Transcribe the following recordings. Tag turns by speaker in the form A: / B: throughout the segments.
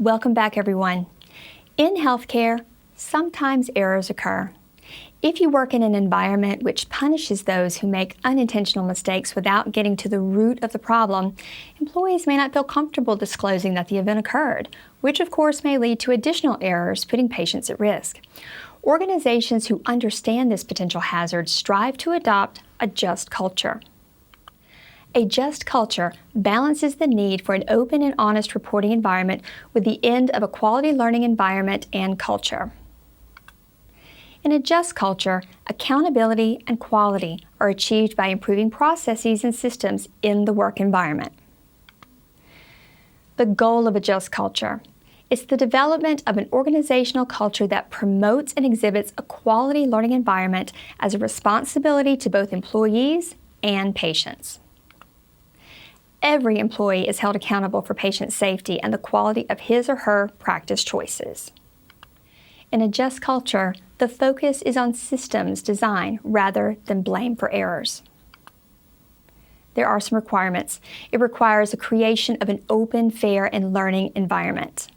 A: Welcome back, everyone. In healthcare, sometimes errors occur. If you work in an environment which punishes those who make unintentional mistakes without getting to the root of the problem, employees may not feel comfortable disclosing that the event occurred, which of course may lead to additional errors, putting patients at risk. Organizations who understand this potential hazard strive to adopt a just culture. A just culture balances the need for an open and honest reporting environment with the end of a quality learning environment and culture. In a just culture, accountability and quality are achieved by improving processes and systems in the work environment. The goal of a just culture is the development of an organizational culture that promotes and exhibits a quality learning environment as a responsibility to both employees and patients. Every employee is held accountable for patient safety and the quality of his or her practice choices. In a just culture, the focus is on systems design rather than blame for errors. There are some requirements. It requires the creation of an open, fair, and learning environment,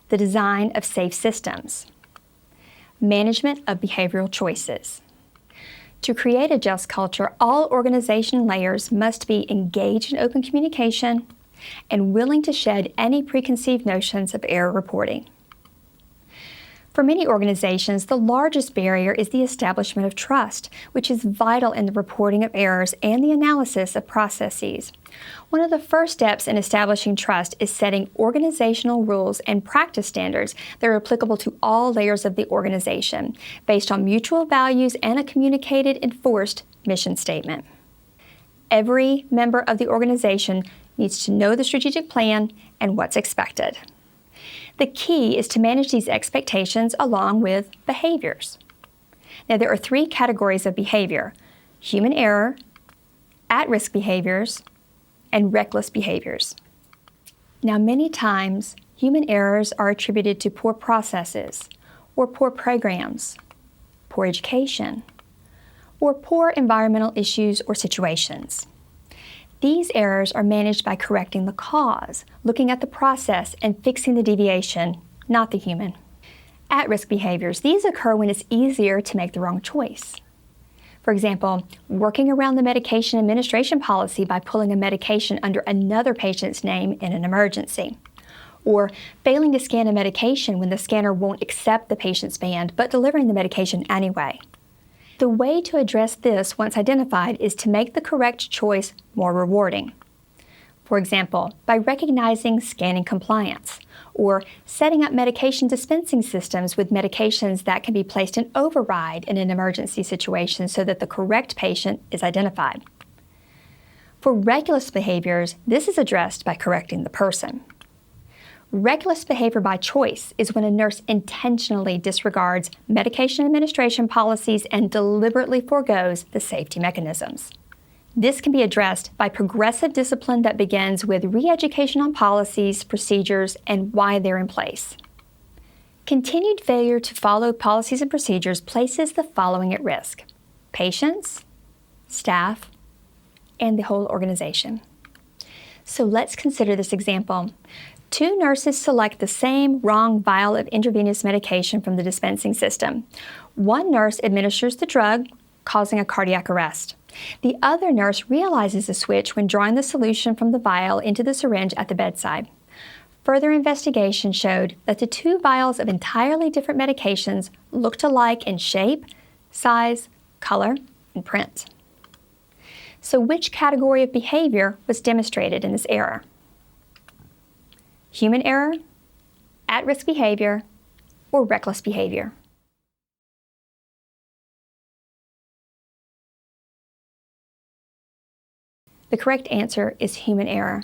A: the design of safe systems, management of behavioral choices. To create a just culture, all organization layers must be engaged in open communication and willing to shed any preconceived notions of error reporting. For many organizations, the largest barrier is the establishment of trust, which is vital in the reporting of errors and the analysis of processes. One of the first steps in establishing trust is setting organizational rules and practice standards that are applicable to all layers of the organization, based on mutual values and a communicated, enforced mission statement. Every member of the organization needs to know the strategic plan and what's expected. The key is to manage these expectations along with behaviors. Now, there are three categories of behavior: human error, at-risk behaviors, and reckless behaviors. Now, many times, human errors are attributed to poor processes, or poor programs, poor education, or poor environmental issues or situations. These errors are managed by correcting the cause, looking at the process, and fixing the deviation, not the human. At-risk behaviors, these occur when it's easier to make the wrong choice. For example, working around the medication administration policy by pulling a medication under another patient's name in an emergency, or failing to scan a medication when the scanner won't accept the patient's band but delivering the medication anyway. The way to address this, once identified, is to make the correct choice more rewarding. For example, by recognizing scanning compliance, or setting up medication dispensing systems with medications that can be placed in override in an emergency situation so that the correct patient is identified. For reckless behaviors, this is addressed by correcting the person. Reckless behavior by choice is when a nurse intentionally disregards medication administration policies and deliberately forgoes the safety mechanisms. This can be addressed by progressive discipline that begins with re-education on policies, procedures, and why they're in place. Continued failure to follow policies and procedures places the following at risk: patients, staff, and the whole organization. So let's consider this example. Two nurses select the same wrong vial of intravenous medication from the dispensing system. One nurse administers the drug, causing a cardiac arrest. The other nurse realizes the switch when drawing the solution from the vial into the syringe at the bedside. Further investigation showed that the two vials of entirely different medications looked alike in shape, size, color, and print. So which category of behavior was demonstrated in this error? Human error, at-risk behavior, or reckless behavior? The correct answer is human error.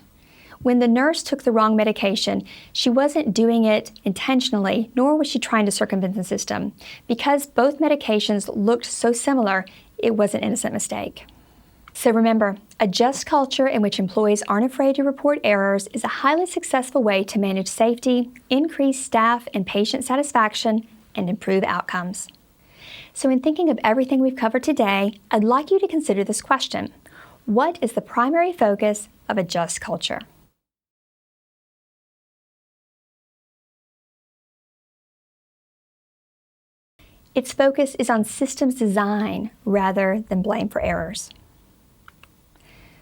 A: When the nurse took the wrong medication, she wasn't doing it intentionally, nor was she trying to circumvent the system. Because both medications looked so similar, it was an innocent mistake. So remember, a just culture in which employees aren't afraid to report errors is a highly successful way to manage safety, increase staff and patient satisfaction, and improve outcomes. So in thinking of everything we've covered today, I'd like you to consider this question: what is the primary focus of a just culture? Its focus is on systems design rather than blame for errors.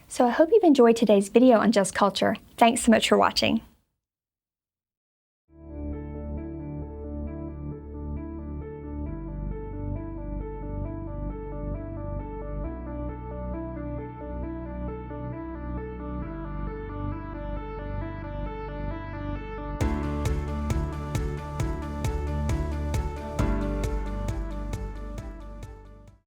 A: So I hope you've enjoyed today's video on Just Culture. Thanks so much for watching.